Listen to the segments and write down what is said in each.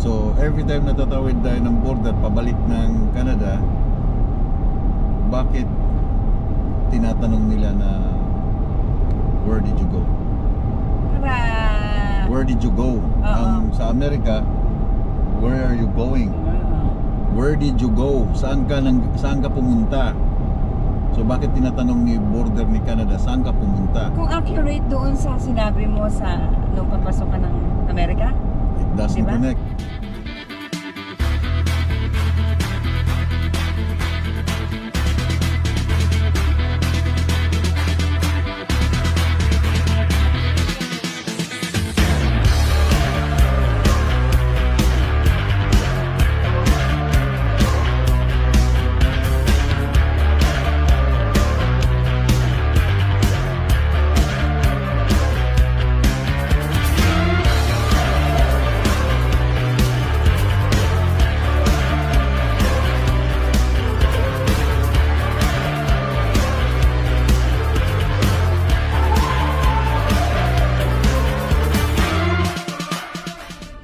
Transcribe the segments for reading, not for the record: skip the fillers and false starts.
So every time natatawid tayo ng border pabalik ng Canada, bakit tinatanong nila na where did you go? Where did you go? Sa Amerika, where are you going? Where did you go? Saan ka pumunta? So bakit tinatanong ni border ni Canada, saan ka pumunta? Kung accurate doon sa sinabi mo sa nung papasok ka ng Amerika? It doesn't connect.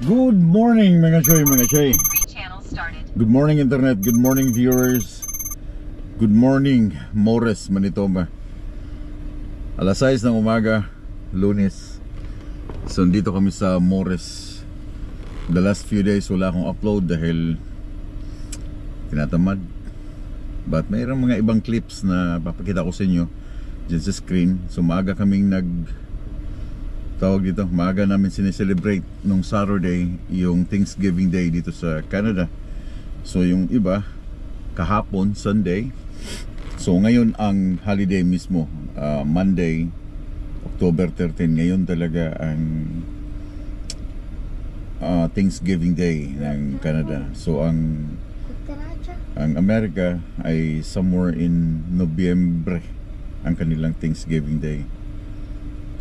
Good morning mga choy. Good morning internet, good morning viewers. Good morning Mores, Manitoba. Alas 6 ng umaga, Lunes. So dito kami sa Mores. The last few days wala akong upload dahil tinatamad. But mayroong mga ibang clips na papakita ko sa inyo dyan sa screen. So maaga kaming maaga namin sineselebrate nung Saturday yung Thanksgiving Day dito sa Canada. So yung iba kahapon, Sunday. So ngayon ang holiday mismo, Monday, October 13. Ngayon talaga ang Thanksgiving Day ng Canada. So ang Amerika ay somewhere in Nobyembre ang kanilang Thanksgiving Day.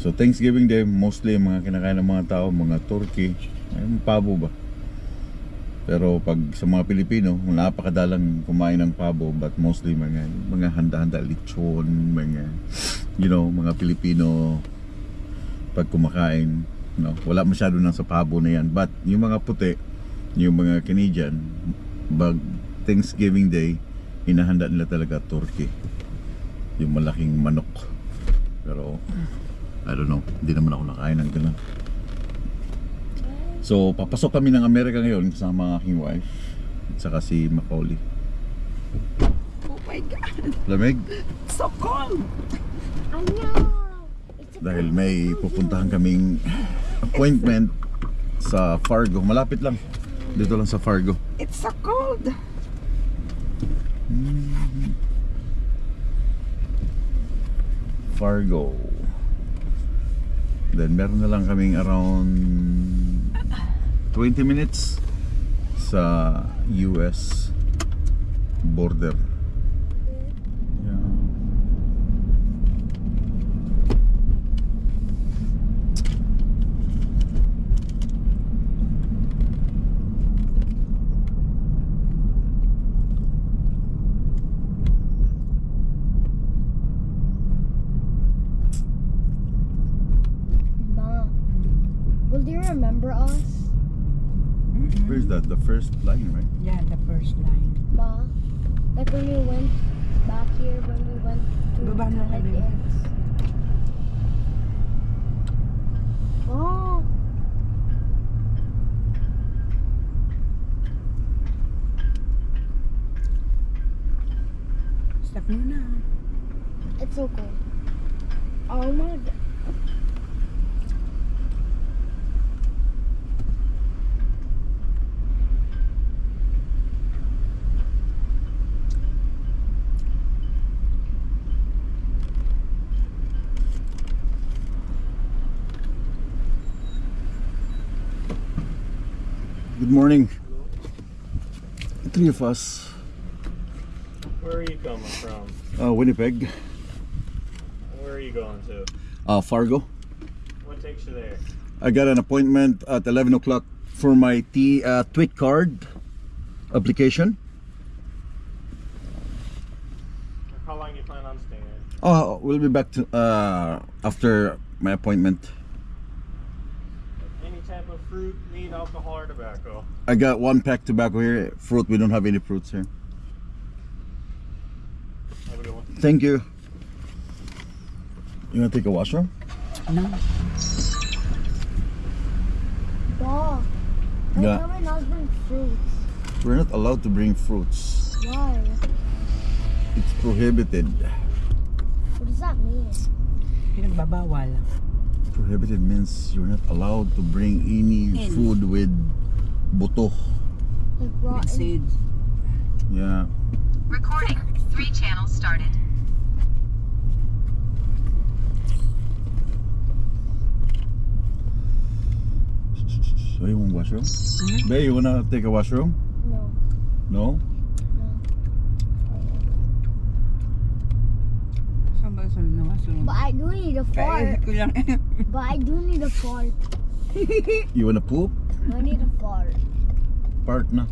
So Thanksgiving Day, mostly mga kinakain ng mga tao, mga turkey, ay pabo ba? Pero pag sa mga Pilipino, napakadalang kumain ng pabo, but mostly mga handa-handa, lechon, mga mga Pilipino pag kumakain, wala masyado nang sa pabo na yan. But yung mga puti, yung mga Canadian, pag Thanksgiving Day, hinahanda nila talaga turkey, yung malaking manok. Pero I don't know, hindi naman ako nakain ng ganun. So papasok kami ng Amerika ngayon kasama ang aking wife at saka si Macaulay. Oh my God, lamig? so cold. I know. Dahil may pupuntahan kaming appointment sa Fargo. Malapit lang, dito lang sa Fargo. It's so cold. Fargo. Then meron na lang kaming around 20 minutes sa US border. Will you remember us? Where's that? The first line, right? Yeah, the first line. Ma, like when we went back here, when we went to Baba na kami. Head-Ends. Oh. Stop muna. It's so cold. Oh my God. Good morning. The three of us. Where are you coming from? Winnipeg. Where are you going to? Fargo. What takes you there? I got an appointment at 11 o'clock for my TWIC card application. How long you plan on staying there? Oh, we'll be back to after my appointment. Any type of fruit, meat, alcohol, or tobacco? I got one pack tobacco here. Fruit, we don't have any fruits here. Have a good one. Thank you. You wanna take a washroom? No. Wow. How Yeah. come we not bring fruits? We're not allowed to bring fruits. Why? It's prohibited. What does that mean? Pinagbabawal. Prohibited means you're not allowed to bring any In. food with buto. Like With rotten. seeds. Yeah. Recording. 3 channels started. So you want washroom? Mhm. Babe, you wanna take a washroom? No. No? Saan ba sa nawasunod? But I do need a Kaya fart. ko lang. But I do need a fart. You wanna poop? I need a fart. Part na.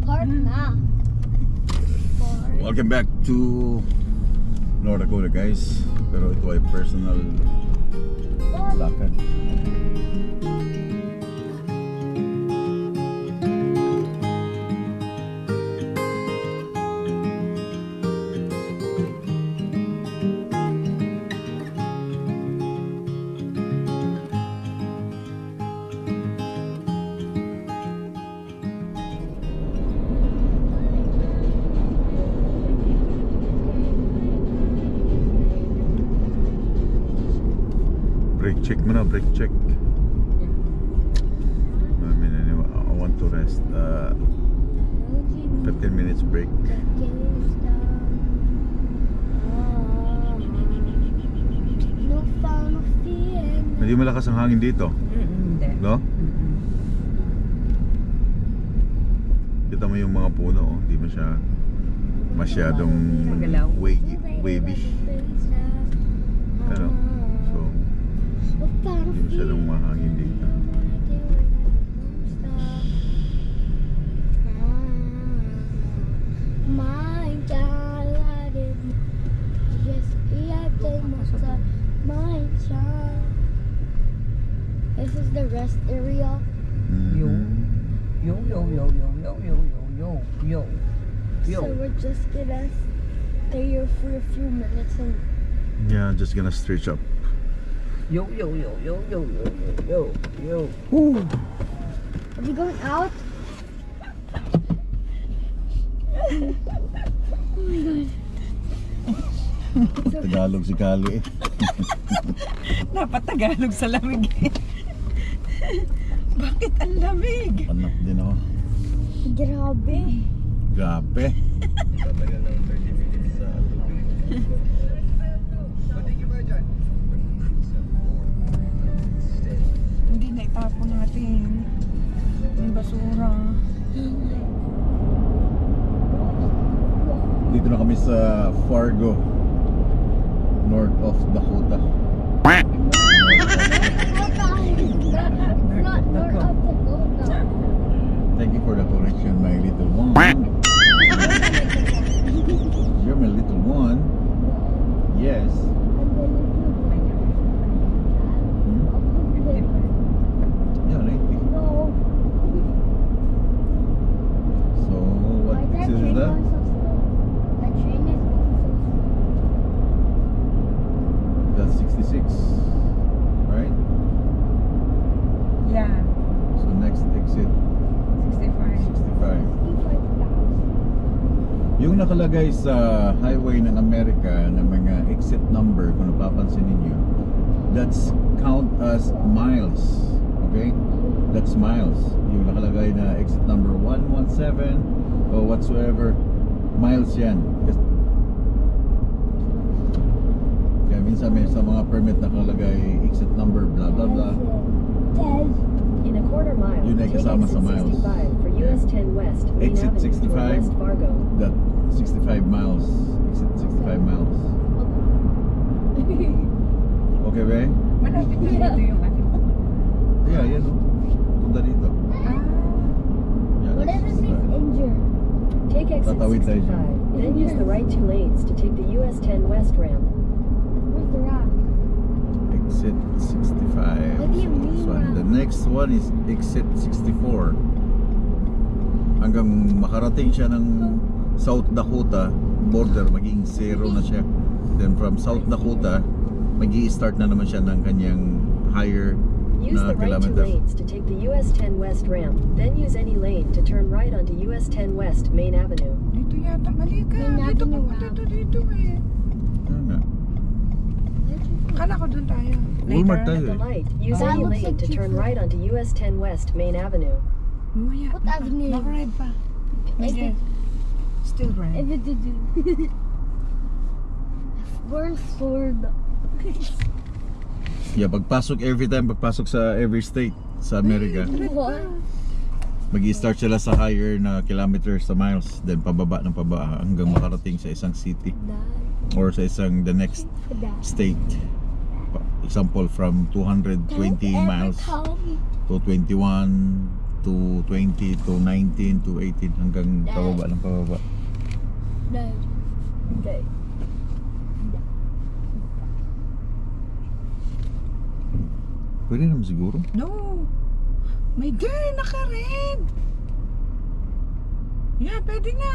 Fart na. Fart. Welcome back to North Dakota, guys. Pero ito ay personal lakad. Brake check muna, brake check. I mean, anyway, I want to rest. 15 minutes break. No found of fear. Hindi malakas ang hangin dito, Hindi. no? Kita mo yung mga puno, oh. Hindi mo siya masyadong Magalaw. wavy. Ano? So, hindi masyadong mahangin dito. My God, I did just my child. This is the rest area. Yo. Mhm. Yo, yo, yo, yo, yo, yo, yo, yo, yo. So we're just gonna stay here for a few minutes and Yeah, just gonna stretch up. Yo, yo, yo, yo, yo, yo, yo, yo. are we going out? Oh my god. So, Tagalog si Kali eh. Dapat Tagalog sa lamig eh. Bakit ang lamig? Anak din ako. grabe. Grabe. Hindi na itapon natin. Yung basura. Dito na kami sa Fargo, North of Dakota. Not North of Dakota. Thank you for the correction, my little one. You're my little one. Yes. Hmm? Yeah, 90. No. So, what Why is that exit is train that? going so slow? That train is going so slow. That's 66. Right? Yeah. So, next exit, 65. 65. Yung nakalagay sa highway ng Amerika na mga exit number, kung napapansin ninyo, that's count as miles. Okay? That's miles. Yung nakalagay na exit number 117 or whatsoever, miles yan. Kaya minsan may sa mga permit nakalagay exit number blah blah blah. In a quarter mile, Yun ay take kasama sa exit miles. 65 for Yeah. US 10 West, Main Exit Avenue 65. toward West Fargo. That 65 miles. Exit 65 miles. Okay, ba? Malapit na dito yung ating pumunta. Yeah, yan. Oh. Punta dito. Yeah, What if that's it's right. injured? Take exit Tatawid tayo dyan. 65, then use the right 2 lanes to take the US 10 West ramp. Where's the rock? Exit 65. What do you mean, This one. The next one is exit 64. Hanggang makarating siya ng South Dakota border, maging 0 na siya. Then from South Dakota, magi-start na naman siya ng kanyang higher Use na the right two kilometer. lanes to take the US 10 West ramp, then use any lane to turn right onto US 10 West Main Avenue. Dito yata, mali ka. May Dito natin po, yung dito eh. Ano nga? Akala ko doon tayo. Walmart At tayo the eh. light, use That any looks lane like to turn Chick-fil-A. right onto US 10 West Main Avenue. Mamaya. What avenue? Naka-red pa. Hindi. Still red. If it did. Where's Ford? Yeah, pagpasok sa every state sa Amerika, What? magi-start sila sa higher na kilometers sa miles, then pababa ng pababa hanggang makarating sa isang city or sa the next state. Example, from 220 miles to 21 to 20 to 19 to 18 hanggang pababa ng pababa. Okay. Pwede naman siguro. No. My girl, naka-red. Yeah, pwede na.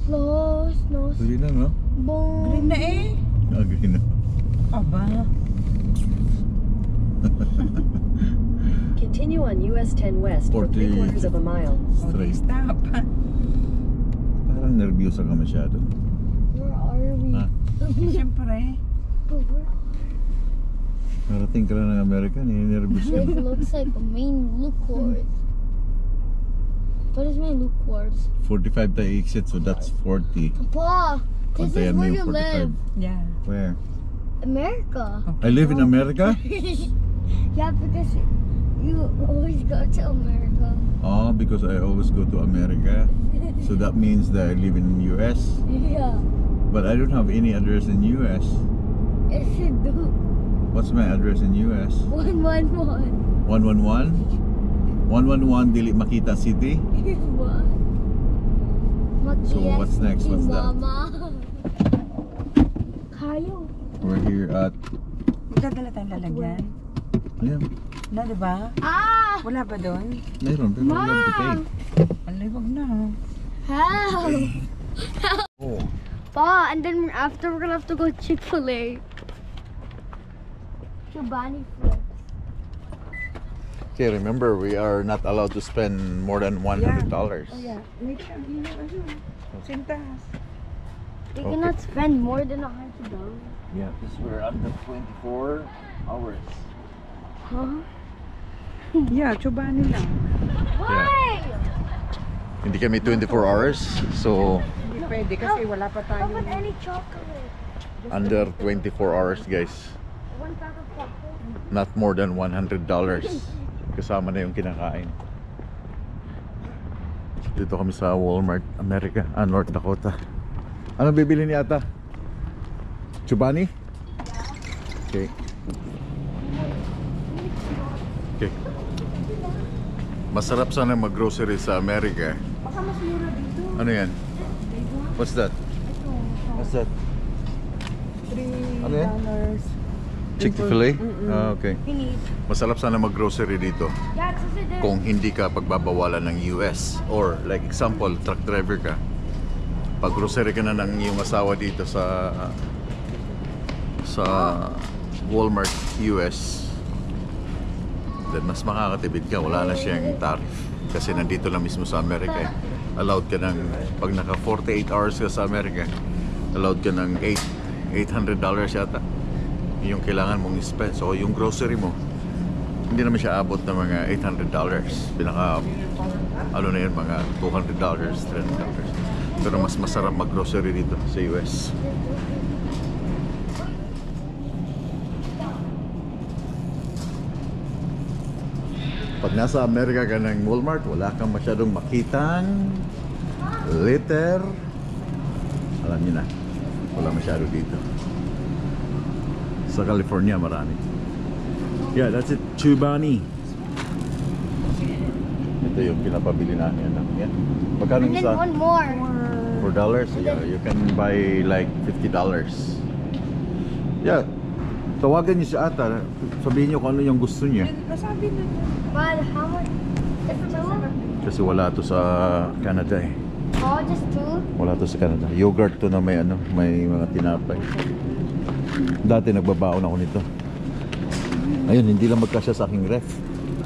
Close, no. Pwede na, no? Boom. Green na eh. Agree na. Aba. Continue on US 10 West for 40. 3/4 of a mile. Okay, Straight. stop. Parang nervyosa ka masyado. Where are we? Ah. Siyempre. Narating ka na ng Amerika, ninervyos ka. This looks like a main loop course. What is main loop course? 45 tayo exit, so that's 40. Pa, this is Pantayan mo where yung you live. Yeah. Where? America. I live in America? Yeah, because you always go to America. Oh, because I always go to America. So that means that I live in US. Yeah. But I don't have any address in US. Yes, you do. What's my address in US? 111. 111? 111 Dili Makita City? What? So what's next? What's that? Mama. Kayo. We're here at... Magdadala tayong lalagyan. Ayan, Na, diba? Ah! Wala ba doon? mayroon, pero you have to pay. Alay, wag na. Help! Oh. Pa, and then after we're gonna have to go Chick-fil-A. Chobani flips. Okay, remember, we are not allowed to spend more than $100. Oh yeah. Wait lang. Sintas. We Okay. cannot spend more than $100. Yeah, because we're under 24 hours. Huh? Yeah, chubani lang. Why? Hindi kami 24 hours, so Hindi pwede kasi wala pa How tayo. about any chocolate? under 24 hours, guys. One pack of chocolate? Not more than $100. Kasama na yung kinakain. Dito kami sa Walmart, America, North Dakota. Ano bibili ni Ata? Chobani? Okay. Okay. Masarap sana mag-grocery sa Amerika. Baka mas mura dito. Ano yan? What's that? What's that? $3. Ano yan? Chick-fil-A? Mm-mm. Ah, okay. Masarap sana mag-grocery dito Yeah, it's also there. kung hindi ka pagbabawalan ng US. Or like example, truck driver ka. Pag grocery ka na ng iyong asawa dito sa Walmart US, then mas makakatipid ka. Wala na siyang tariff kasi nandito lang mismo sa Amerika eh. Allowed ka ng, pag naka 48 hours ka sa Amerika, allowed ka ng $800 yata yung kailangan mong spend. So yung grocery mo, hindi naman siya abot ng mga $800. Pinaka ano na yun, mga $200, $300. Pero mas masarap mag-grocery dito sa US. Pag nasa Amerika ka ng Walmart, wala kang masyadong makitang litter. Alam niyo na, wala masyado dito. Sa California marami. Yeah, that's it. Chobani. Ito yung pinapabili namin. Yan. Magkano And then isa? one more. $4? Yeah, you can buy like $50. Yeah. Tawagan niyo si ata. Sabihin niyo kung ano yung gusto niya. Nasabi na niya. But how much? It's two? Kasi wala to sa Canada eh. Oh, just two? Wala to sa Canada. Yogurt to na may ano, may mga tinapay. Dati nagbabaon ako nito. Ayun, hindi lang magkasya sa aking ref.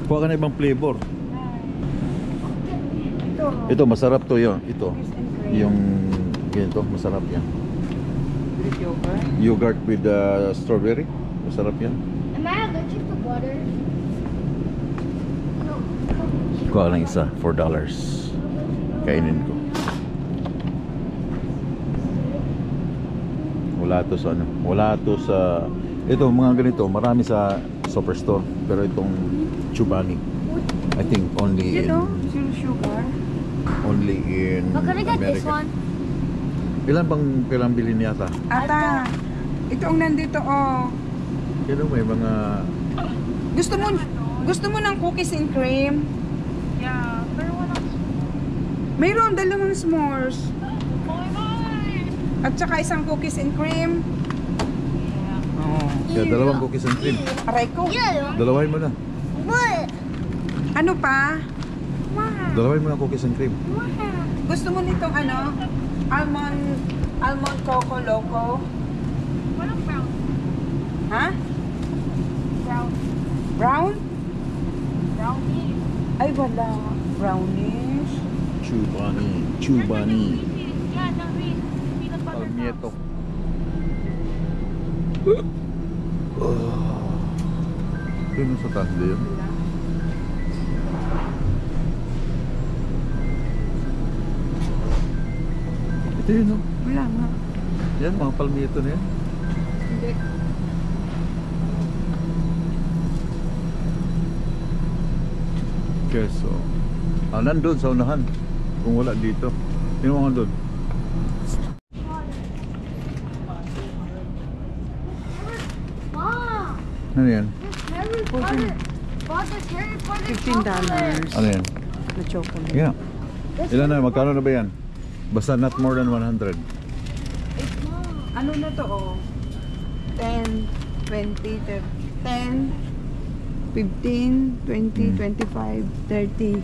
Kuha ka na ibang flavor. Ito, masarap to yun. Ito. Yung ganito, masarap yan. Greek yogurt. Yogurt with strawberry. Masarap yan. Am I allergic to butter? No. Kuha lang isa, $4. Kainin ko. Wala to sa ano. Wala to sa... Ito, mga ganito. Marami sa Superstore. Pero itong Chobani, I think only You in... know, yung sugar. Only in But can I get this America. one? Ilan bang kailang bilhin yata? Ata, ito ang nandito, oh. Kaya may mga... Gusto mo ng cookies and cream? Yeah, pero walang... Mayroon, dalawang s'mores. At saka isang cookies and cream. Oh. Kaya dalawang cookies and cream. Aray ko. Yeah. Dalawain mo na. What? Ano pa? Dalawain mo na cookies and cream. Gusto mo nitong ano? Almond Coco Loco? Walang brown. Ha? Brown. Brown? Brownie. Ay, wala. Brownish. Chobani. Palmieto. Doon sa taas din. Ito yun, no? Wala nga. Yan, mga palmieto na yan. Hindi. Keso. Nandun sa unahan. Kung wala dito. Sino mga doon? Mom, Ano yan? Harry Potter. Father's Harry Potter $15. Ano yan? Na chocolate. Yeah. Ilan na? Magkano na ba yan? Basta not more than 100. Ano na to, oh? 10, 20, 10, 15, 20, 25, 30.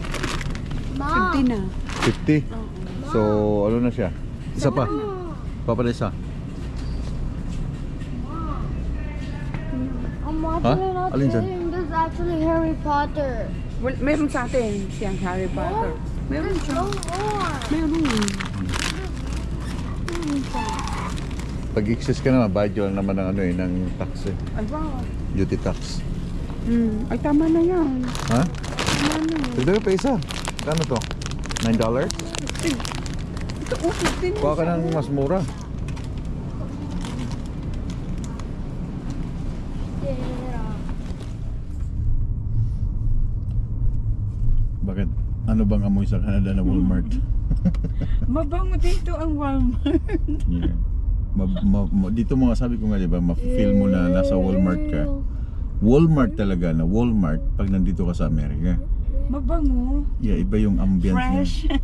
50 na. 50? So, ano na siya? Isa pa? Papala isa? I'm watching Huh? it on Alin dyan? and there's actually Harry Potter. Well, meron sa atin siyang Harry Potter. Meron There's siya. no more. Meron. Pag excess ka naman, bayad yun naman ng ano eh, ng tax eh. Ay, wow. Duty tax. Ay, tama na yan. Ha? Tama na. Dagdagan pa isa. Kano to? $9? Ito, 15 na Kuha ka siya. ng mas mura. Bakit? Ano bang amoy sa Canada na Walmart? Mabango dito ang Walmart. Yeah. Dito mo nga sabi ko nga diba, ma-feel mo na nasa Walmart ka. Walmart talaga na Walmart pag nandito ka sa Amerika. Mabango. Yeah, iba yung ambience Fresh. niya.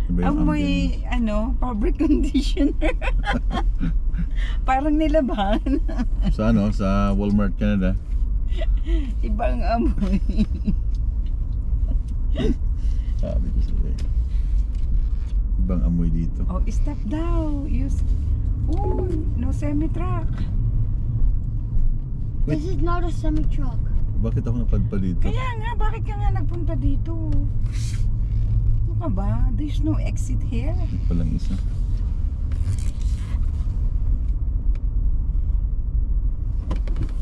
Iba yung Amoy, ambience. fabric conditioner. Parang nilaban. Sa ano, sa Walmart Canada. Ibang amoy. Sabi ko sa'yo. Ibang amoy dito. Oh, stop daw. Use. Oh, no semi-truck. This is not a semi-truck. Bakit ako napadpa dito? Kaya nga, bakit ka nga nagpunta dito? Ano ka ba? There's no exit here. Ito palang isa.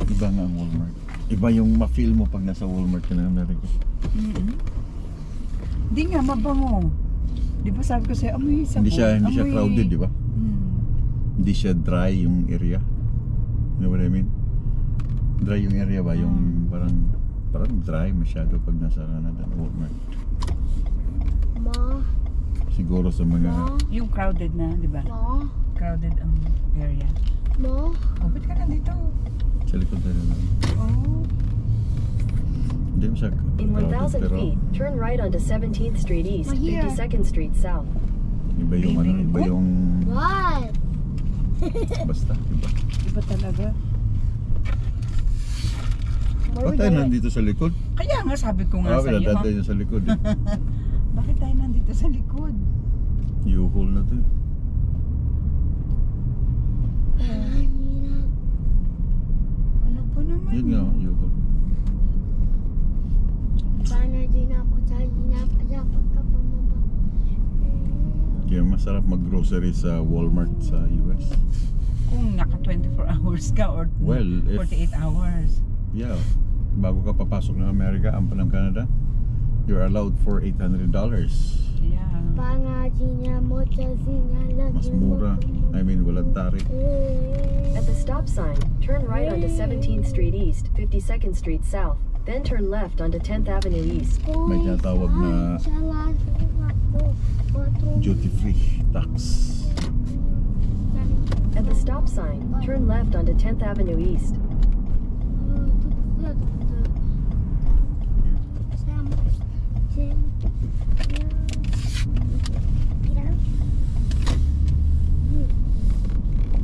Iba nga ang Walmart. Iba yung ma-feel mo pag nasa Walmart ka ng Amerika. Hindi nga, mabango. Di ba sabi ko sa'yo, amoy sabon. Hindi siya amoy... crowded, di ba? Hmm. Hindi siya dry yung area. You know what I mean? Dry yung area ba? Yung parang dry masyado pag nasa Canada Walmart. Ma, Siguro sa mga... Ma, Yung crowded na, di ba? Ma, Crowded ang area. Ma. Oh, ba't ka nandito? Sa likod na lang. Oh. Hindi mo siya In crowded 1,000 pero feet, turn right onto 17th Street East, Here. 52nd Street South. iba yung ano, iba yung... What? Basta, iba. Iba talaga. Ba't tayo nandito sa likod? Kaya nga sabi ko nga Grabe, sa'yo. nadaan tayo sa likod eh. Bakit tayo nandito sa likod? U-Haul na to eh. Ano pa naman? Yun nga, U-Haul. Kaya masarap mag-grocery sa Walmart sa US. Kung naka 24 hours ka or Well, if 48 hours. yeah, bago ka papasok ng Amerika, ang ng Canada, you're allowed for $800. Yeah. Mas mura. I mean, walang tarik. At the stop sign, turn right onto 17th Street East, 52nd Street South, then turn left onto 10th Avenue East. May tinatawag na duty-free tax. At the stop sign, turn left onto 10th Avenue East.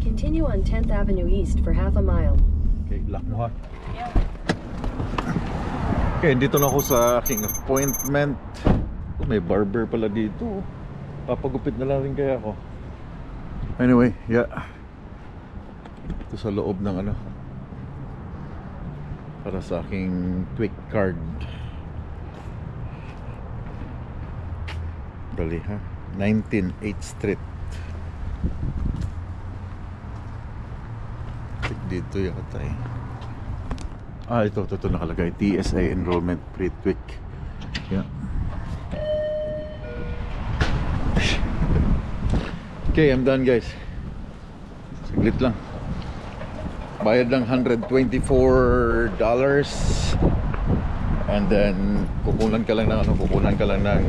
Continue on 10th Avenue East for half a mile. Okay, lock mo ha. Okay, dito na ako sa aking appointment. Oh, may barber pala dito. Papagupit na lang rin kaya ako. Anyway, yeah. Ito sa loob ng ano, para sa aking Twik card. Dali ha. 19 8th Street. Dito yata eh. Ah, ito nakalagay. TSA enrollment pre-Twik. Yeah. Okay, I'm done guys. Saglit lang. Bayad lang $124. And then kukunan ka lang ng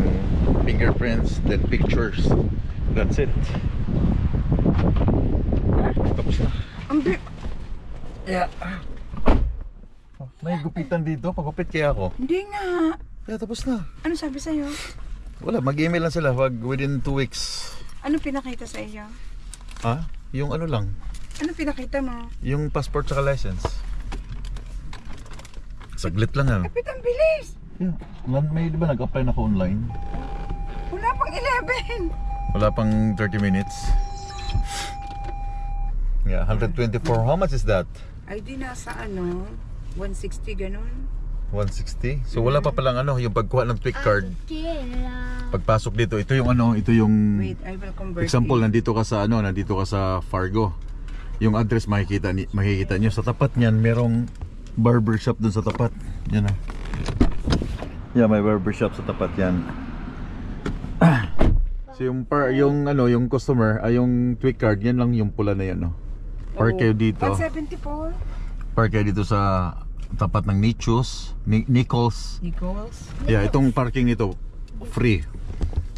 fingerprints, then pictures. That's it. Tapos na. Yeah. May gupitan dito, pagupit kaya ako. Hindi nga. Kaya tapos na. Ano sabi sa'yo? Wala, mag-email lang sila within 2 weeks. Ano pinakita sa iyo? Ha? Yung ano lang, Ano pinakita mo? yung passport saka license. Saglit lang yan. Kapit ang bilis. Yeah. May di ba nag-apply na ako online? Wala pang 11. Wala pang 30 minutes. Yeah, 124. How much is that? Ay di nasa ano, 160 ganun. 160? So wala pa palang ano, yung pagkuha ng Twik card. Pagpasok dito, ito yung ano, ito yung Wait, I will convert example, it. nandito ka sa ano, nandito ka sa Fargo. Yung address makikita niyo sa tapat niyan, merong barbershop dun sa tapat. Yan ah. Yeah, may barbershop sa tapat yan. So yung customer, yung Twik card, yan lang yung pula na yan, no. Park kayo dito. 174. Park kayo dito sa tapat ng Nichols. Yeah, itong parking nito free.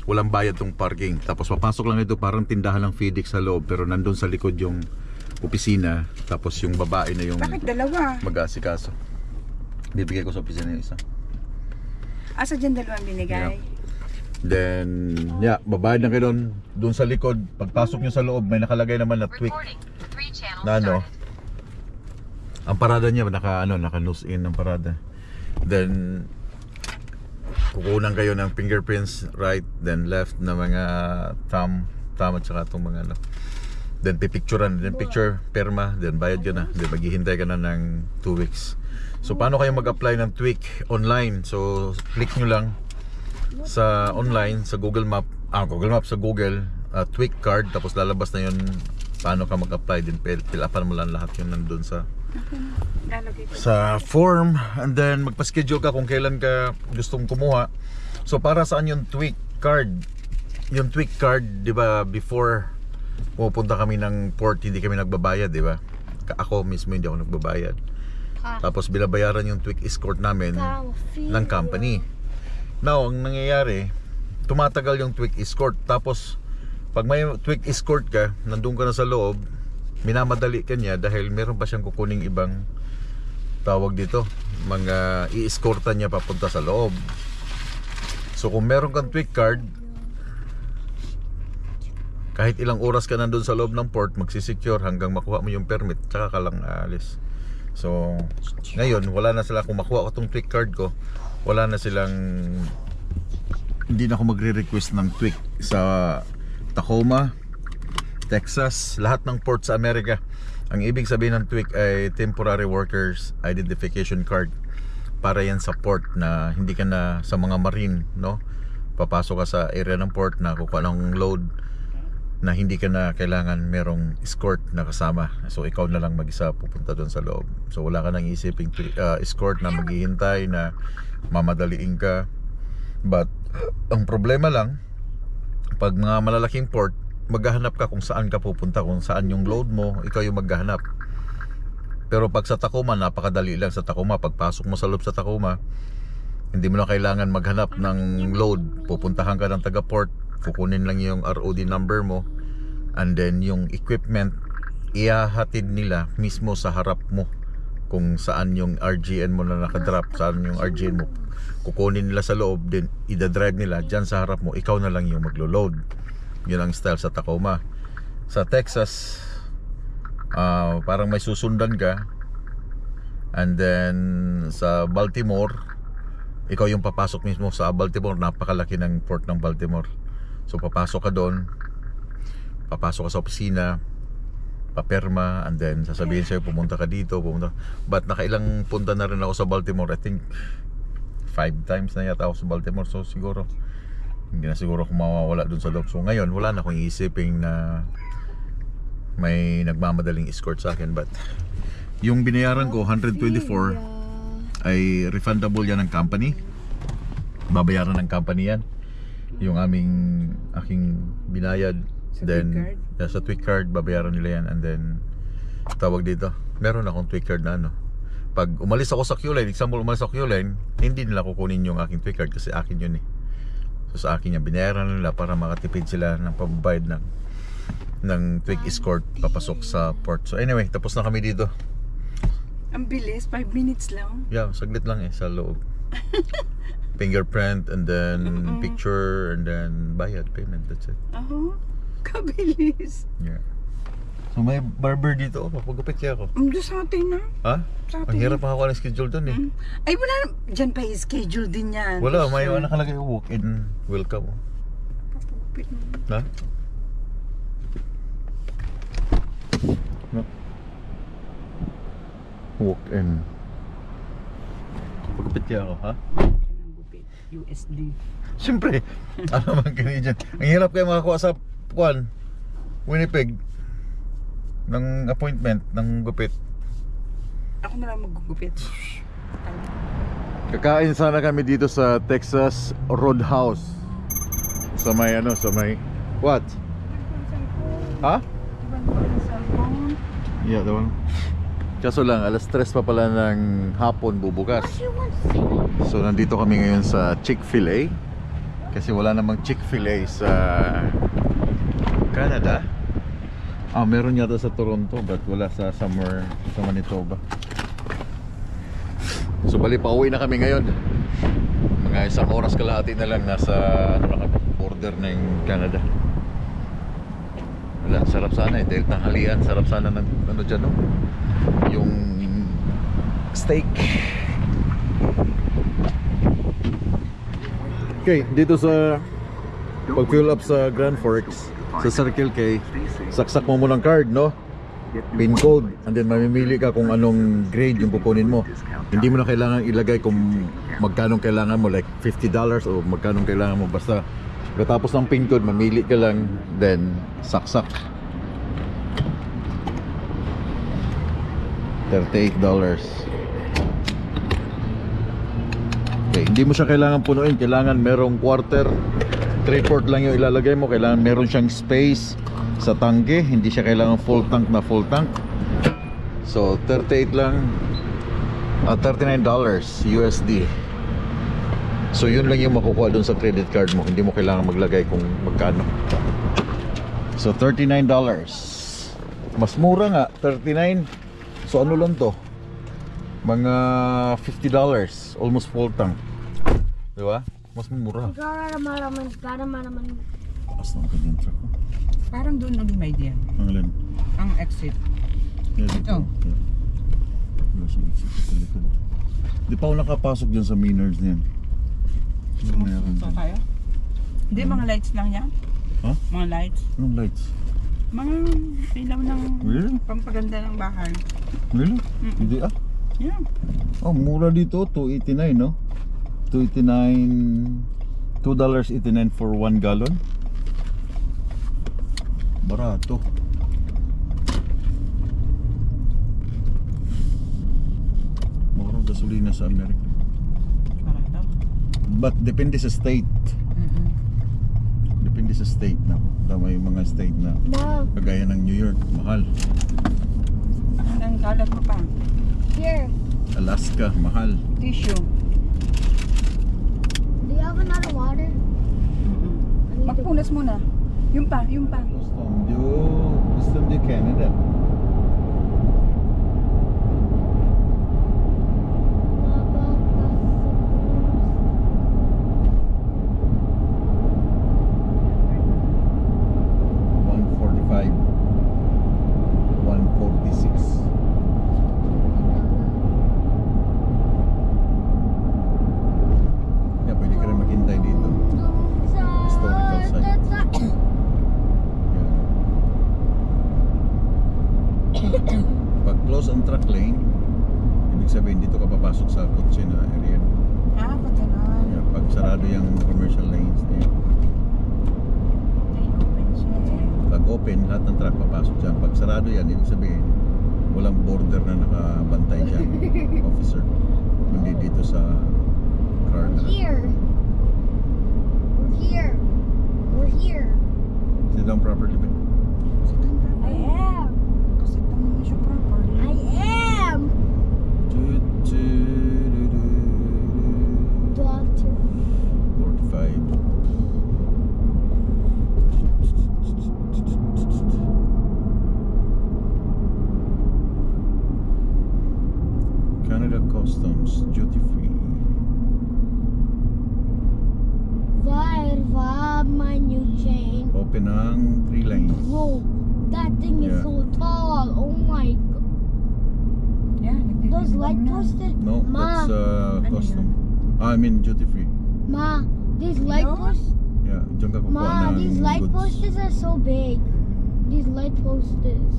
Walang bayad tong parking. Tapos papasok lang ito, parang tindahan ng FedEx sa loob, pero nandun sa likod yung opisina. Tapos yung babae na yung Bakit dalawa? mag-aasikaso. Bibigay ko sa opisina yung isa. Asa dyan dalawang binigay? Yeah. Then, yeah, babayad na kayo doon sa likod. Pagpasok nyo sa loob, may nakalagay naman na Twik Recording. 3 channels na ano. started. Ang parada niya naka nose in ang parada. Then kukunan kayo ng fingerprints, right, then left na mga thumb at saka itong mga ano. Then pipicturean, then picture, perma, then bayad ka na. Then maghihintay ka na ng 2 weeks. So paano kayo mag-apply ng Twik online? So click nyo lang sa online, sa Google Map, sa Google, Twik card, tapos lalabas na yun paano ka mag-apply. Din fill upan mo lang lahat yun nandun sa Lalagay ko. form, and then magpa-schedule ka kung kailan ka gustong kumuha. So para saan yung Twik card? Yung Twik card, 'di ba, before pupunta kami ng port, hindi kami nagbabayad, 'di ba? Ako mismo hindi ako nagbabayad. Tapos binabayaran yung Twik escort namin ng company. Now, ang nangyayari, tumatagal yung Twik escort. Tapos pag may Twik escort ka, nandun ka na sa loob, minamadali ka niya dahil meron pa siyang kukuning ibang tawag dito, mga i-escortan niya papunta sa loob. So kung meron kang Twik card, kahit ilang oras ka nandun sa loob ng port, magsisecure hanggang makuha mo yung permit, tsaka ka lang aalis. So ngayon wala na sila, kung makuha ko tong tweak card ko, wala na silang, hindi na ako magre-request ng tweak sa Tacoma, Texas, lahat ng port sa Amerika. Ang ibig sabihin ng tweak ay temporary workers identification card. Para yan sa port, na hindi ka na sa mga marine, no? Papasok ka sa area ng port na kukuha ng load, na hindi ka na kailangan merong escort na kasama. So ikaw na lang mag-isa pupunta doon sa loob. So wala ka nang isiping escort na maghihintay, na mamadaliin ka. But ang problema lang, pag mga malalaking port, maghahanap ka kung saan ka pupunta, kung saan yung load mo, ikaw yung maghahanap. Pero pag sa Tacoma, napakadali lang sa Tacoma. Pagpasok mo sa loob sa Tacoma, hindi mo na kailangan maghanap ng load. Pupuntahan ka ng taga-port, kukunin lang yung ROD number mo, and then yung equipment, ihahatid nila mismo sa harap mo kung saan yung RGN mo na nakadrop, saan yung RGN mo. Kukunin nila sa loob, then idadrive nila dyan sa harap mo, ikaw na lang yung maglo-load. Yun ang style sa Tacoma. Sa Texas, parang may susundan ka, and then sa Baltimore, ikaw yung papasok mismo sa Baltimore. Napakalaki ng port ng Baltimore. So papasok ka doon, papasok ka sa opisina, paperma, and then sasabihin sa'yo pumunta ka dito, pumunta. But nakailang punta na rin ako sa Baltimore. I think 5 times na yata ako sa Baltimore. So siguro hindi na siguro ako mawawala doon sa loob. So ngayon wala na akong iisipin na may nagmamadaling escort sa akin. But yung binayaran ko 124 ay refundable yan ng company. Babayaran ng company yan, yung aking binayad. Sa Then tweak sa tweak card babayaran nila yan. And then tawag dito, meron akong tweak card na ano, pag umalis ako sa Q-Line, example umalis ako Q-Line, hindi nila kukunin yung aking tweak card kasi akin yun eh. So sa akin yan, binayaran nila para makatipid sila ng pababayad ng tweak escort papasok sa port. So anyway, tapos na kami dito. Ang bilis, 5 minutes lang. Yeah, saglit lang sa loob. Fingerprint, and then picture, and then bayad, payment, that's it. Kabilis. Yeah. So may barber dito, papagupit kaya ako. Doon sa atin na. Ha? Sa Ang atin. hirap makakuha ng schedule doon eh. Ay, wala. Diyan pa i-schedule din yan. Wala, may nakalagay walk-in, welcome. Papagupit mo. Ha? No. Walk-in. Papagupit kaya ako, ha? Gupit. USD. Siyempre, ano man Canadian. Ang hirap kayo makakuha sa Winnipeg ng appointment ng gupit. Ako na lang maggugupit. Kakain sana kami dito sa Texas Roadhouse. Sa may what? Ha? Yeah, the one. Kaso lang, alas 3 pa pala ng hapon bubukas. So nandito kami ngayon sa Chick-fil-A. Kasi wala namang Chick-fil-A sa Canada. Meron yata sa Toronto, but wala sa somewhere sa Manitoba. So bali pauwi na kami ngayon. Mga 1 oras kalahati na lang, nasa border ng Canada. Wala, sarap sana dahil tanghalian, sarap sana ng dyan, no? Yung steak. Okay, dito sa pag-fill up sa Grand Forks, sa Circle K, saksak mo ng card, no? Pin code, and then mamimili ka kung anong grade yung kukunin mo. Hindi mo na kailangan ilagay kung magkano kailangan mo, like $50 o magkano kailangan mo. Basta pagkatapos ng pin code, mamili ka lang, then saksak. $38. Okay, hindi mo siya kailangan punuin. Kailangan merong quarter, 3/4 lang yung ilalagay mo. Kailangan meron siyang space sa tangke. Hindi siya kailangan full tank na full tank. So 38 lang, $39 USD. So yun lang yung makukuha dun sa credit card mo. Hindi mo kailangan maglagay kung magkano. So $39. Mas mura nga, 39. So ano lang to, mga $50, almost full tank. Diba? Mas mura. Taas ng kanyang truck. Parang doon na lumay diyan. Ang ilan? Ang exit. Yeah, dito. Oh. Yeah. Wala siyang exit sa likod. Di pa ako nakapasok dyan sa Miners na yan. Meron So dyan. tayo? Hindi, mga lights lang yan. Ha? Mga lights. Anong lights? Mga ilaw ng Really? pampaganda ng bahay. Really? Hindi ah. Yeah. Oh, mura dito. $2.89 no? $2.89 for 1 gallon. Barato. Murang gasolina sa Amerika. Para daw. But depende sa state. Depende sa state na. May mga state na Ma, kagaya ng New York, mahal. Ang kalat mo pa. here. Alaska, mahal. Tissue. Do you have another water? I need to- Magpunas muna. Yung pa, yung pa. Custom du Canada. $145. $146. Yeah, pwede ka rin maghintay dito. Historical site. Yeah. Pag close ang truck lane, ibig sabihin dito ka papasok sa kotse na area. Ah, pagkanan. Yeah, pag sarado yung commercial lanes na yun. Ay, open siya eh. Pag open, lahat ng truck papasok dyan. Pag sarado yan, ibig sabihin walang border na nakabantay dyan, officer. Hindi dito sa car We're na. here. We're here. We're here. Sit down properly, babe. I am. Kasi tanong mo siya properly. I am. Doctor. 45. Canada Customs, duty free. Varva, my new chain. Open ang 3 lanes. Bro, that thing is Yeah. so tall. Oh my god. Yeah, Those nagtitimbang light na. posted. No, Ma, that's Ano custom. I mean duty free. Ma, these light No? posts. Yeah, diyan ka kukuha Ma, ng these light goods. posters are so big. These light posters.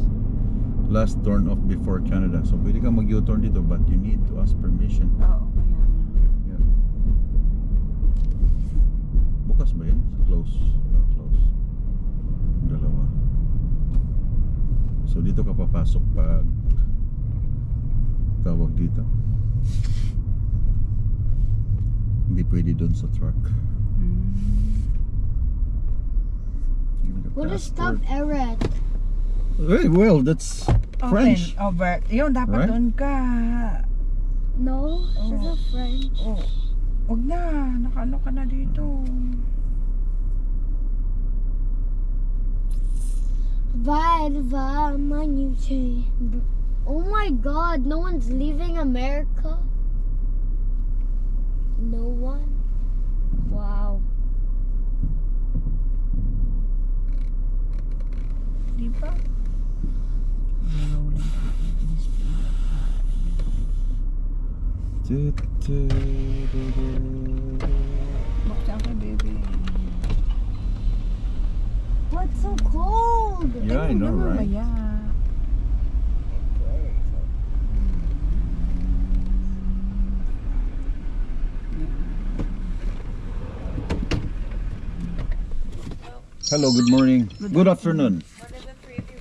Last turn off before Canada. So pwede ka mag-U-turn dito but you need to ask permission. Oo, kaya nga. Yeah. Bukas ba yan? Close. Close. Dalawa. So dito ka papasok pag tawag dito. Hindi pwede doon sa truck. Give me the What is Stop passport. Eret? Hey, well, that's French. Open, over. Yun, dapat Right? doon ka. No, she's a French. Oh. Huwag na. Nakaano ka na dito. Varva, my new chain. Oh my god, no one's leaving America? No one? Wow. Di ba? Buksan ka, baby. What's so cold? Yeah, I know, right? Mamaya. Hello, good morning. Good afternoon. Where did the three of you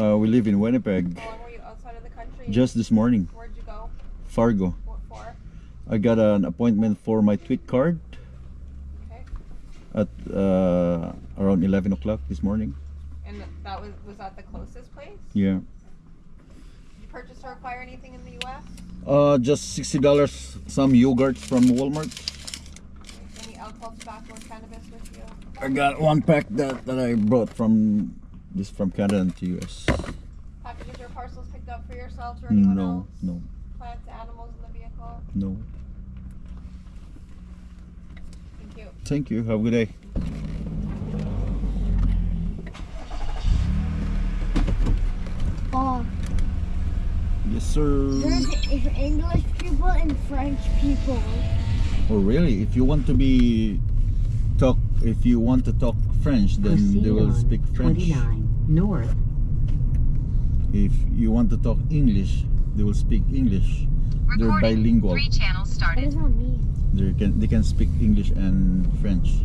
live? We live in Winnipeg. How long were you outside of the country? Just this morning, Where'd you go? Fargo. What for? I got an appointment for my tweet card Okay. at around 11 o'clock this morning. And that was that the closest place? Yeah. Did you purchase or acquire anything in the US? Just $60 some yogurt from Walmart. Any alcohol, tobacco, or cannabis with you? I got one pack that I brought from Canada to US. Packages or parcels picked up for yourselves or anyone No, else? no, Plants, animals in the vehicle? no. Thank you. Thank you. Have a good day. Oh, Yes, officer. There's English people and French people. Oh really? If you want to talk French, then Proceed they will on speak French. 29 north. If you want to talk English, they will speak English. They're Recording. bilingual. 3 channels What started. does that mean? They can speak English and French.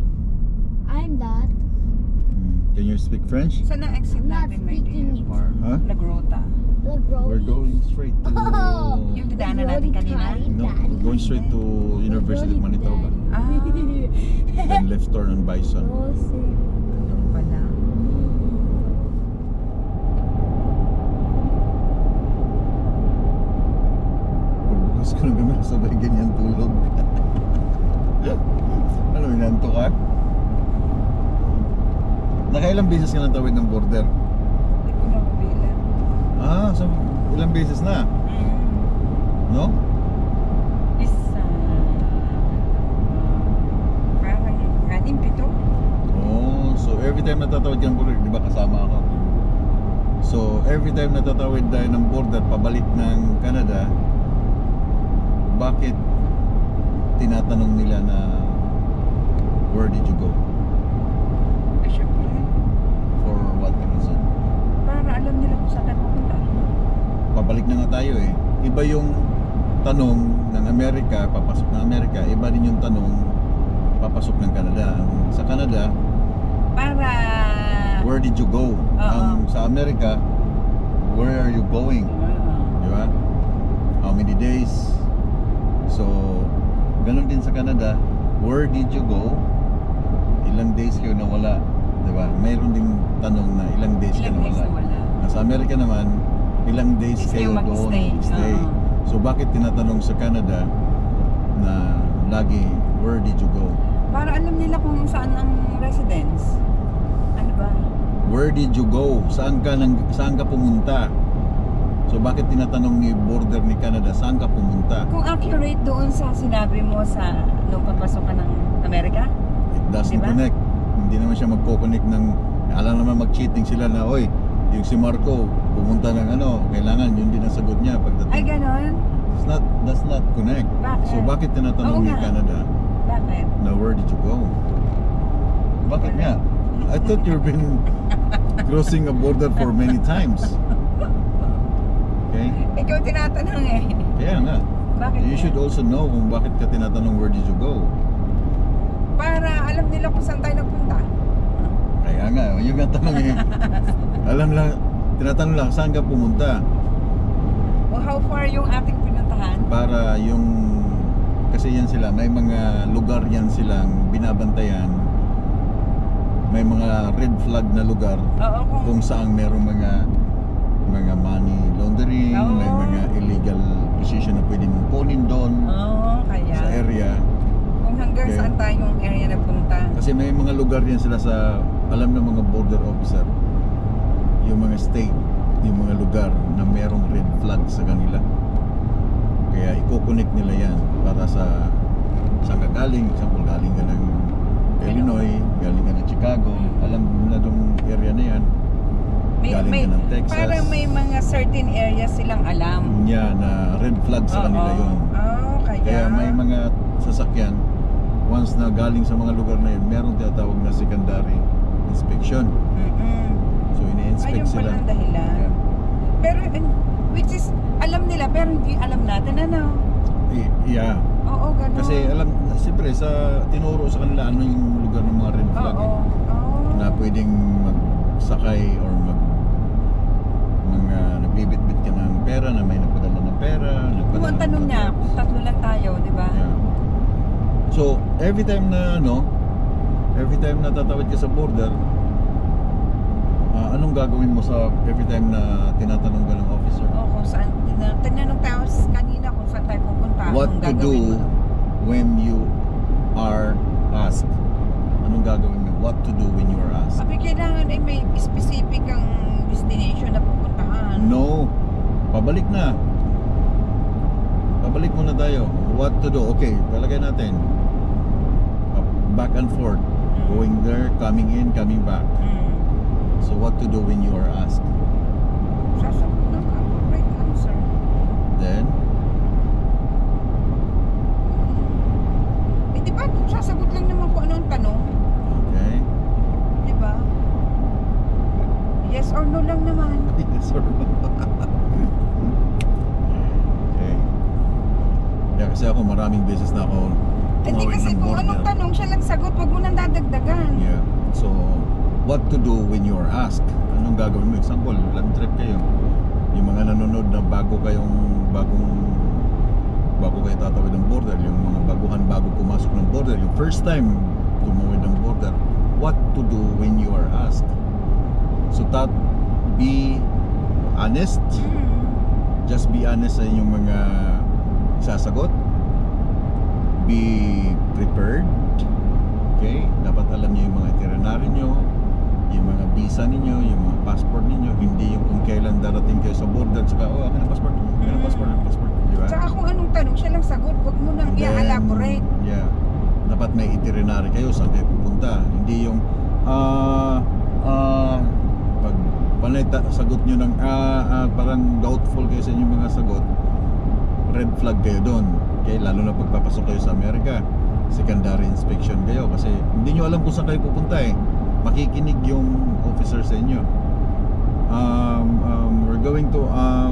I'm that. Can you speak French? Saan ang exit I'm not natin, my dear? speaking it. For Huh? Lagrota. We're going straight to Yung didaanan natin kanina? no, we're going straight to University of Manitoba. Ah, Then left turn on Bison. doon pala. Pagbukas ko ng camera, sabay ganyan tulog. Ano, inanto ka? Nakailang beses ka natawid ng border? Hindi ko na mabilang. So ilang beses na? No? Isa. Parang 6-7. Oh, so every time natatawid ka ng border, di ba kasama ako? So every time natatawid tayo ng border pabalik ng Canada, bakit tinatanong nila na where did you go? Ay, syempre. For what reason? Para alam nila kung saan tayo pupunta. Pabalik na nga tayo eh. Iba yung tanong ng Amerika, papasok ng Amerika, iba din yung tanong papasok ng Canada. Sa Canada, Para... where did you go? Ang sa Amerika, where are you going? Di ba? How many days? So, ganun din sa Canada, where did you go? Ilang days kayo nawala? Di ba? Mayroon ding tanong na ilang days ka Ilang days nawala. na wala. Sa Amerika naman, ilang days Days kayo kayo doon mag-stay. stay. So bakit tinatanong sa Canada na lagi, where did you go? Para alam nila kung saan ang residence. Ano ba? Where did you go? Saan ka pumunta? So bakit tinatanong ni border ni Canada, saan ka pumunta? Kung accurate doon sa sinabi mo sa nung papasok ka ng Amerika? It doesn't Diba? connect. Hindi naman siya magko-connect ng, alam naman mag-cheating sila na, oy, yung si Marco pumunta ng ano, kailangan yun din ang sagot niya pagdating. Ay, ganon? Does not connect. Bakit? So bakit tinatanong Oo ni nga. Canada Bakit? na where did you go? Bakit nga? I thought you've been crossing a border for many times. Okay? Ikaw tinatanong eh. Kaya nga. Bakit? You should also know kung bakit ka tinatanong where did you go. Para alam nila kung saan tayo nagpunta. Kaya nga, yung nga tanong eh. Alam lang, tinatanong lang saan ka pumunta. O how far yung ating pinuntahan? Para yung, kasi yan sila, may mga lugar yan silang binabantayan. May mga red flag na lugar Oo, kung saan merong mga money laundering, Oo. may mga illegal position na pwede mong kunin doon Oo, kaya. sa area. Kung hanggang Okay. saan tayong area na punta. Kasi may mga lugar yan sila sa, alam ng mga border officer, yung mga state, yung mga lugar na merong red flag sa kanila. Kaya i-connect nila yan para sa saan ka galing. Example, galing ka ng Illinois, galing ka ng Chicago, alam na dong area na yan. Galing ka ng Texas. Parang may mga certain areas silang alam. Niya na red flag sa kanila Oo. yun. Oo, kaya. Kaya may mga sasakyan, once na galing sa mga lugar na yun, meron tinatawag na secondary inspection. Mm-mm. So ini-inspect Ayun sila. pala ang dahilan. Yeah. Pero, which is, alam nila, pero hindi alam natin, ano? Yeah. Oo, gano'n. Kasi alam, siyempre sa tinuro sa kanila ano yung lugar ng mga red flag Oo. Oo. na pwedeng magsakay or mga nagbibitbit ka ng pera, na may nagpadala ng pera, Kung nagpadala ang tanong ng niya, drugs. kung tatlo lang tayo, di ba? Yeah. So, every time na tatawid ka sa border, anong gagawin mo sa every time na tinatanong ka ng officer? Oo, kung saan, tinanong tayo kanina kung saan tayo pupunta. What anong to gagawin do mo? when you are asked? Anong gagawin mo? What to do when you are asked? Sabi, kailangan ay may specific ang destination na pupuntahan. No. Pabalik na. Pabalik muna tayo. What to do? Okay, palagay natin. Back and forth. Going there, coming in, coming back. So what to do when you are asked? Sasagot ng right answer. then Eh, di ba? Sasagot lang naman kung ano ang tanong. okay. Di ba? Yes or no lang naman. Yes or no. Okay. Kaya kasi ako maraming beses na ako Hindi tumawid kasi ng kung border. anong tanong siya lang sagot, wag mo nang dadagdagan. Yeah. So, what to do when you are asked? Anong gagawin mo? Example, land trip kayo. Yung mga nanonood na bago kayo tatawid ng border, yung mga baguhan bago pumasok ng border, yung first time tumawid ng border, what to do when you are asked? So, be honest. Just be honest sa inyong mga sasagot. Be prepared. Okay? Dapat alam niyo yung mga itinerary niyo, yung mga visa ninyo, yung mga passport ninyo, hindi yung kung kailan darating kayo sa border, saka, oh, akin ang passport, akin ang passport, di ba? Tsaka kung anong tanong siya lang sagot, wag mo nang And then, i-elaborate. yeah. Dapat may itinerary kayo saan kayo pupunta. Hindi yung pag panay sagot nyo ng parang doubtful kayo sa inyong mga sagot, red flag kayo doon. Okay, lalo na pagpapasok kayo sa Amerika, secondary inspection kayo kasi hindi nyo alam kung saan kayo pupunta eh. Makikinig yung officer sa inyo. We're going to how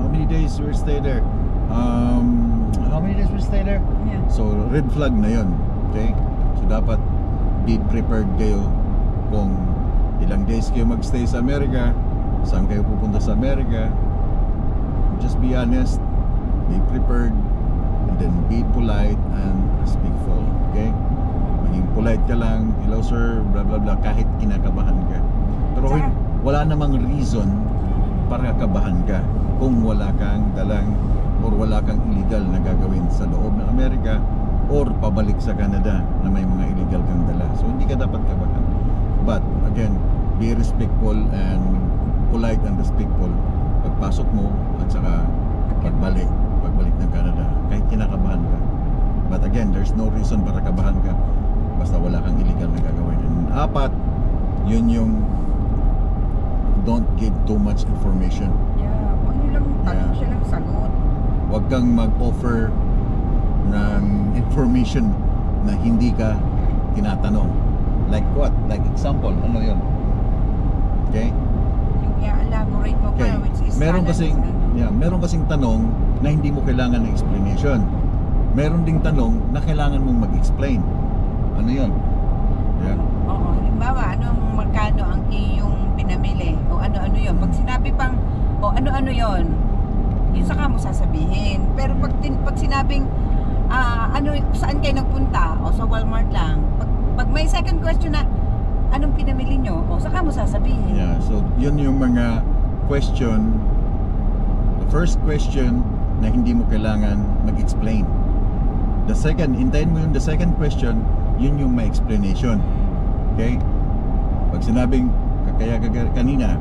many days we'll stay there? How many days we'll stay there? Yeah. So red flag na yun. Okay? So dapat be prepared kayo kung ilang days kayo magstay sa Amerika, saan kayo pupunta sa Amerika. Just be honest, be prepared, and then be polite and respectful. Okay? Maging polite ka lang, hello sir, blah blah blah, kahit kinakabahan ka. Pero Tsaka- wala namang reason para kabahan ka kung wala kang dalang or wala kang illegal na gagawin sa loob ng Amerika or pabalik sa Canada na may mga illegal kang dala. So hindi ka dapat kabahan. But again, be respectful and polite and respectful pagpasok mo at saka pagbalik ng Canada kahit kinakabahan ka. But again, there's no reason para kabahan ka basta wala kang illegal na gagawin. And apat, yun yung don't give too much information. Yeah, kung ano lang tanong Yeah. siya lang sagot. Huwag kang mag-offer ng information na hindi ka tinatanong. Like what? Like example, ano yun? Okay? Yung i-elaborate mo Okay. pa, which is Meron sana kasing sa ano. meron kasing tanong na hindi mo kailangan ng explanation. Meron ding tanong na kailangan mong mag-explain. Ano 'yon? Yeah. Oo, halimbawa, anong magkano ang iyong pinamili? O ano-ano yun? Pag sinabi pang, o ano-ano yun? Yun saka mo sasabihin. Pero pag sinabing, saan kayo nagpunta? O sa Walmart lang. Pag may second question na, anong pinamili nyo? O saka mo sasabihin. Yeah, so 'yun yung mga question. The first question na hindi mo kailangan mag-explain. The second, hintayin mo yung the second question, yun yung may explanation. Okay? Pag sinabing, kaya kanina,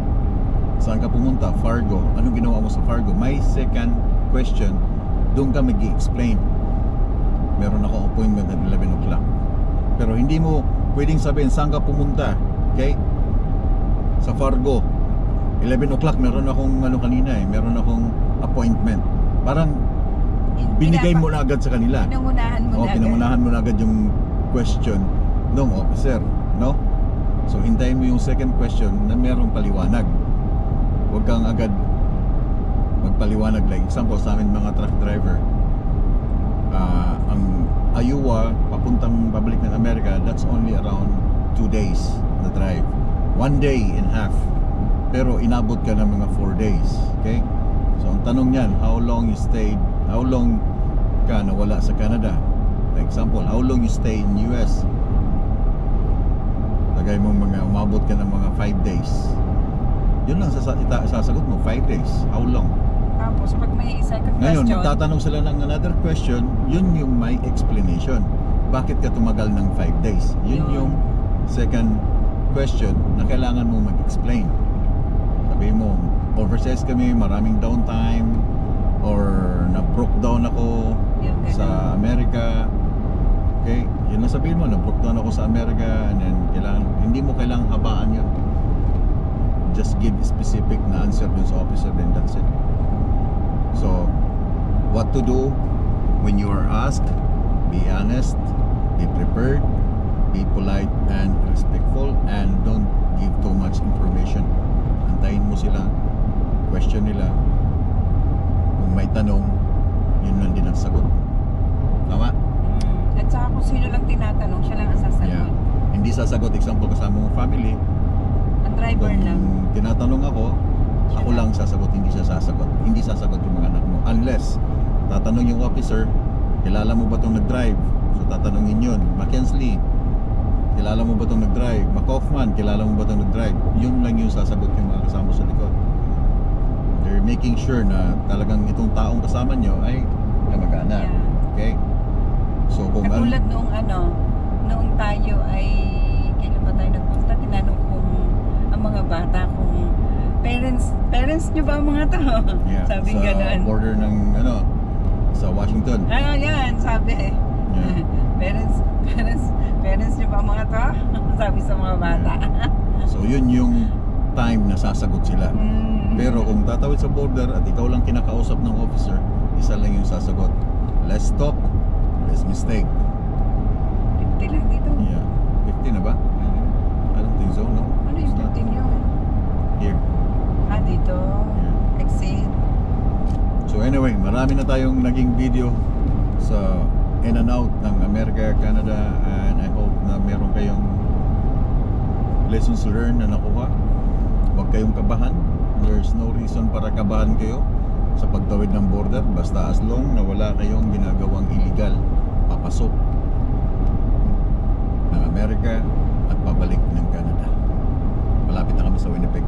saan ka pumunta? Fargo. Anong ginawa mo sa Fargo? May second question, doon ka mag-i-explain. Meron ako appointment at 11 o'clock. Pero hindi mo pwedeng sabihin, saan ka pumunta? Okay? Sa Fargo. 11 o'clock, meron akong kanina meron akong appointment. Parang, binigay mo na agad sa kanila. Pinangunahan mo na agad. Pinangunahan mo na agad yung question ng officer, no? So hintayin mo yung second question na merong paliwanag. Huwag kang agad magpaliwanag. Like example, sa amin mga truck driver, ang Iowa pabalik ng Amerika, that's only around 2 days na drive. 1 day and a half. Pero inabot ka ng mga 4 days. Okay? So ang tanong niyan, how long ka nawala sa Canada? For example, how long you stay in US? Lagay mo umabot ka ng mga 5 days. Yun lang sasagot mo, 5 days. How long? Tapos pag may second Ngayon, question, magtatanong sila ng another question, yun yung may explanation. Bakit ka tumagal ng 5 days? Yun yung second question na kailangan mo mag-explain. Sabi mo, overseas kami, maraming downtime, or na-broke down ako sa Amerika. Okay? Yun ang sabihin mo, na-broke down ako sa Amerika, and then hindi mo kailangang habaan yun. Just give specific na answer dun sa officer, then that's it. So, what to do when you are asked. Be honest, be prepared, be polite and respectful, and don't give too much information. Antayin mo sila, question nila. Kung may tanong, yun lang din ang sagot. Tama? At saka kung sino lang tinatanong, siya lang ang sasagot. Yeah. Hindi sasagot, example, kasama mong family. Ang driver Kung lang. tinatanong ako lang sasagot, hindi siya sasagot. Hindi sasagot yung mga anak mo. Unless, tatanong yung officer, kilala mo ba itong nag-drive? So tatanungin yun. Mackenzie, kilala mo ba itong nag-drive? McCoffman, kilala mo ba itong nag-drive? Yun lang yung sasagot yung mga kasama sa likod. They're making sure na talagang itong taong kasama nyo ay kamag-anak. Yeah. Okay? So kung Katulad noong tayo ay, kailan ba tayo nagpunta, tinanong kung ang mga bata kung parents nyo ba ang mga to? yeah, Sabing sa gano'n. border ng sa Washington. Yan, sabi. Yeah. Parents nyo ba ang mga to? Sabi sa mga bata. So yun yung time na sasagot sila. Pero kung tatawid sa border at ikaw lang kinakausap ng officer, isa lang yung sasagot. Less talk, less mistake. 50 lang dito. Yeah. 50 na ba? I don't think so, no? Ano yung It's not. 15 yun? Here. Dito. Yeah. Exit. So anyway, marami na tayong naging video sa in and out ng America, Canada, and I hope na meron kayong lessons learned na nakuha. Huwag kayong kabahan. There's no reason para kabahan kayo sa pagtawid ng border, basta as long na wala kayong ginagawang illegal papasok ng Amerika at pabalik ng Canada. Malapit na kami sa Winnipeg.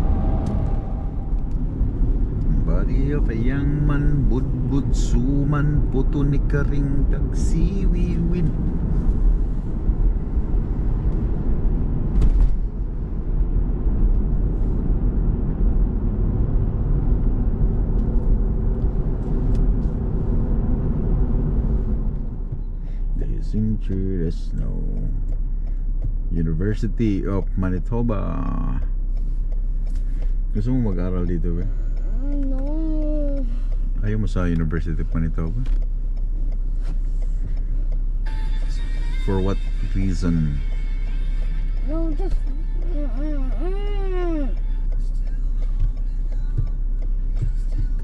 Body of a young man, budbud suman, puto ni karing tagsiwiwin. Signature Snow, University of Manitoba. Gusto mo mag-aral dito ba? No. Ayaw mo sa University of Manitoba? For what reason? No, just.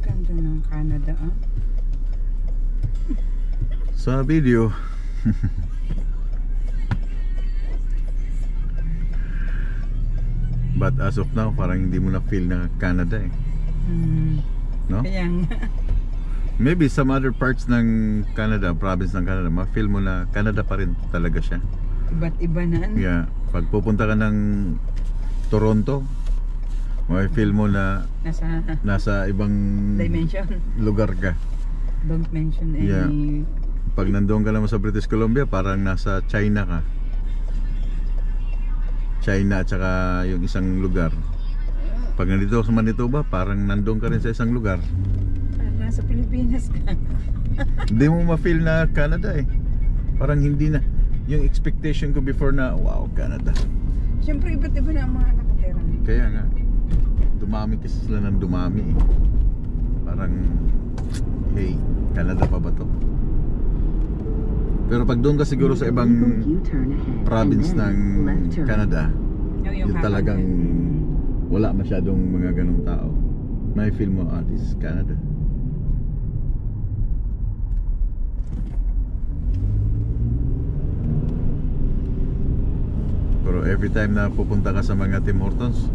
Ganda ng Canada, ah. Sa video. But as of now, parang hindi mo na feel na Canada eh. No? Kaya nga. Maybe some other parts ng Canada, province ng Canada, ma-feel mo na Canada pa rin talaga siya. Iba't iba na. Yeah, pag pupunta ka ng Toronto, ma-feel mo na nasa ibang dimension. lugar ka. Don't mention any. Yeah. Pag nandoon ka naman sa British Columbia, parang nasa China ka. China at saka yung isang lugar. Pag nandito sa Manitoba, parang nandoon ka rin sa isang lugar. Parang nasa Pilipinas ka. Hindi mo ma-feel na Canada eh. Parang hindi na. Yung expectation ko before na, wow, Canada. Siyempre, iba't iba na ang mga nakatira. Kaya nga, dumami kasi sila ng dumami eh. Parang, hey, Canada pa ba to? Pero pag doon ka siguro sa ibang province ng Canada, yung talagang wala masyadong mga ganong tao, may feel mo, this is Canada. Pero every time na pupunta ka sa mga Tim Hortons,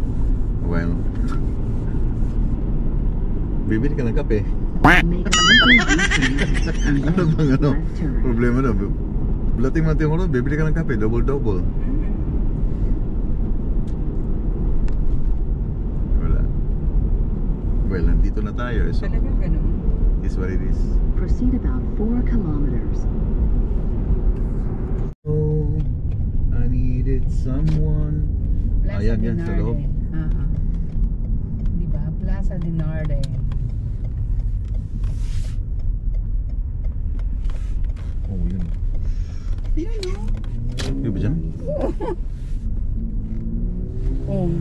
well, bibili ka ng kape. Ano bang problema na? Bulating mga Tim Hortons, bibili ka ng kape, double-double. Wala. Well, nandito na tayo. So, Talagang ganun. is what it is. Proceed about 4 kilometers. Oh, I needed someone. Ayan yan sa loob. Diba? Plaza Dinarde. Oh, yun. Yun o. Di ba dyan? Oh.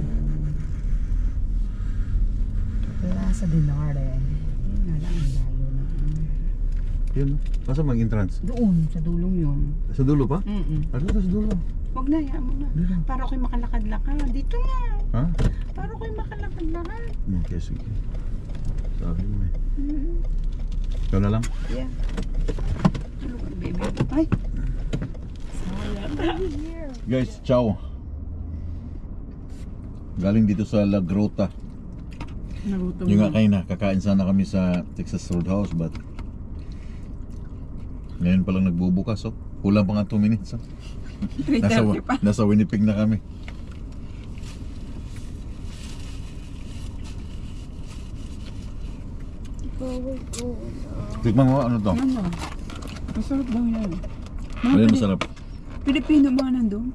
Plaza Dinarde. Yun nga lang, ang layo na. Yun. Masa mag-entrance? Doon, sa dulong yun. Sa dulo pa? Ano sa dulo? Huwag na, hayaan mo na. Para ako'y makalakad-lakad. Dito na. Ha? Para ako'y makalakad-lakad. Okay, sige. Sabi mo eh. Ikaw na lang? Yeah. Look at baby. Ay! Guys, ciao. Galing dito sa La Grota. Nagutom Yung nga kayo na, kakain sana kami sa Texas Roadhouse but ngayon pa lang nagbubukas oh. Kulang pa nga 2 minutes oh. 3:30 pa. Nasa Winnipeg na kami. Tikman mo ano to? Ano? Masarap daw yan. Ano yung masarap? Pilipino mga nandun.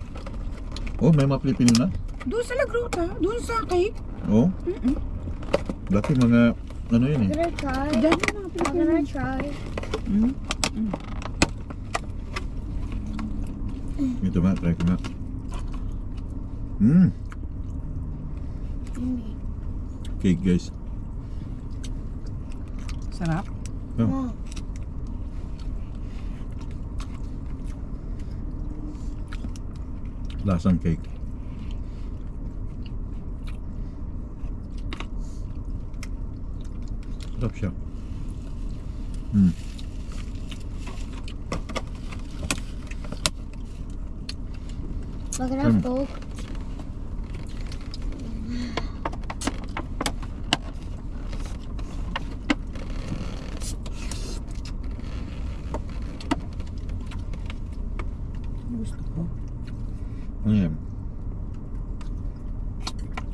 Oh, may mga Pilipino na? Doon sa La Grota. Doon sa cake. Oh? Dati mga ano yun eh. I'm gonna try. Dahil yung mga I'm Pilipino. gonna try. Ito nga, try ko nga. Cake guys. Sarap. Oh. Mom, Lasang cake. Sarap siya. look at that Coke. Gusto ko. Ano yan?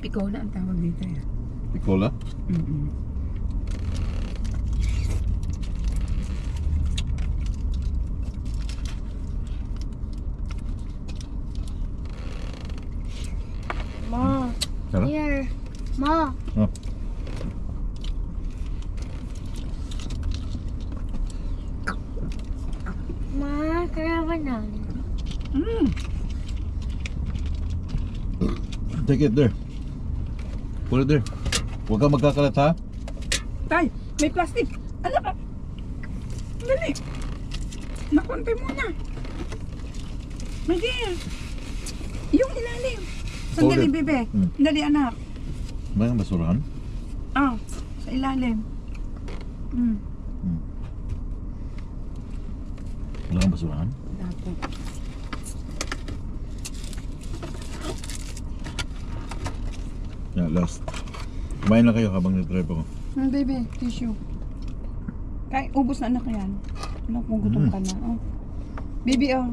Picola ang tawag dito yan. Picola? Ma, Sarap? here. Ma, Oh. Ma, can I have a banana? Take it there. Put it there. Huwag kang magkakalat ha? Tay, may plastic. Ano ka? Dali. Nakonti muna. My dear. Yung ilalim. Sandali, Hold it. bebe. Dali, anak. May ang basurahan? Ah, sa ilalim. Wala kang basurahan? Dapat. Yeah, last. Kumain lang kayo habang nag-drive ako. Bebe, tissue. Kay, ubos na anak yan. Anak, kung gutom ka na. Oh. Baby, oh.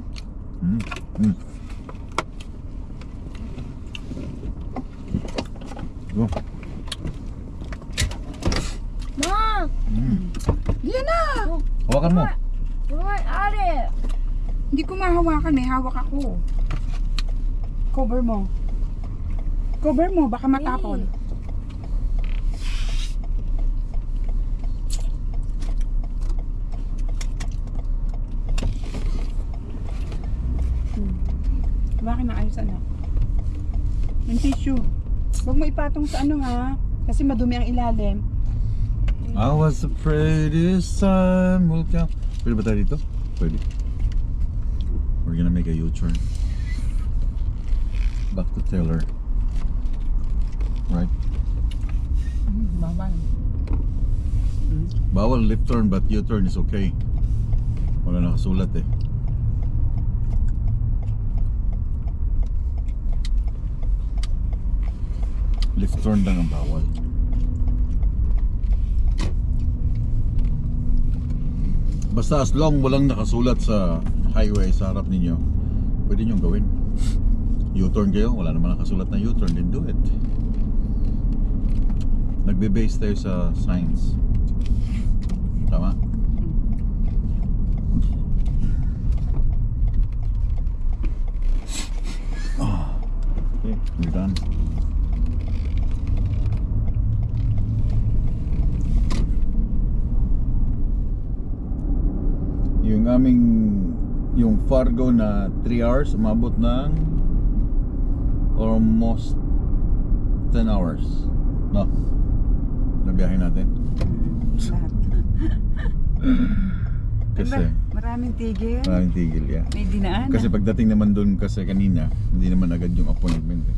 Go. Ma, Yan na! Hawakan mo. you're right at it. Hindi ko mahawakan eh. Hawak ako. Cover mo. Cover mo, baka matapon. Bakit na ayos anak? Yung tissue. Huwag mo ipatong sa ano ha. Kasi madumi ang ilalim. I was afraid this time will come. Pwede ba tayo dito? Pwede. We're gonna make a U-turn. Back to Taylor. Right? Bawal. Bawal left turn but U-turn is okay. Wala nakasulat eh. Left turn lang ang bawal. Basta as long walang nakasulat sa highway sa harap ninyo, pwede nyo gawin. U-turn kayo, wala naman nakasulat na U-turn, then do it. Nagbe-base tayo sa signs. Tama? Okay, we're done. Yung aming yung Fargo na 3 hours umabot ng almost 10 hours. No? Na biyahe natin. Kasi Maraming tigil. maraming tigil, yeah. May dinaan. Kasi pagdating naman doon kasi kanina, hindi naman agad yung appointment eh.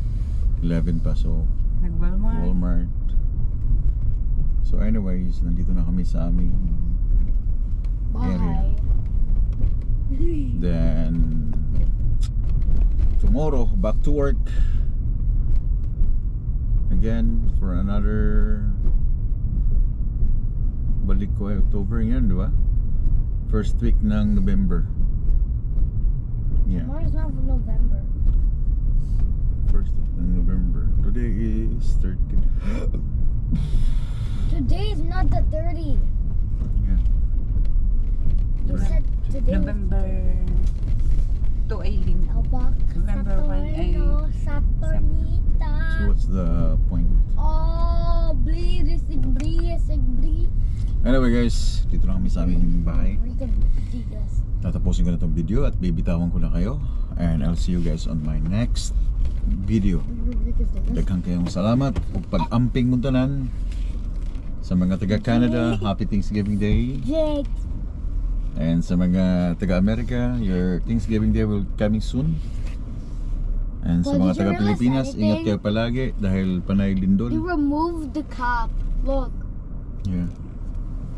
11 pa, so Nag-Walmart. Walmart. So anyways, nandito na kami sa aming area. Bye. Then tomorrow, back to work again for another balik ko October yan, di ba? First week ng November. Yeah, Tomorrow's not for November. first week ng November. Today is 13. Today is not the 30. Yeah. You said today was November 2 ay linggo. Albak, November 1 ay Saponita. So what's the point? Oh, bli, bli. Anyway guys, dito na kami sa aming bahay. Read guys. Tatapusin ko na itong video at bibitawan ko na kayo. And I'll see you guys on my next video. Daghang kayong salamat ug pag-amping mong tanan. Sa mga taga Canada, Happy Thanksgiving Day. Jake. And sa mga taga America, your Thanksgiving Day will coming soon. And sa Well, mga did you taga realize Pilipinas, ingat anything? kayo palagi dahil panay They lindol. removed the cap. Look, Yeah.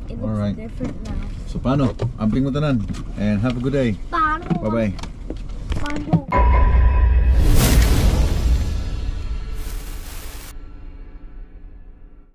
it looks Alright. different now. So paano? Amping mo tanan. And have a good day. Paano? Bye-bye. Paano?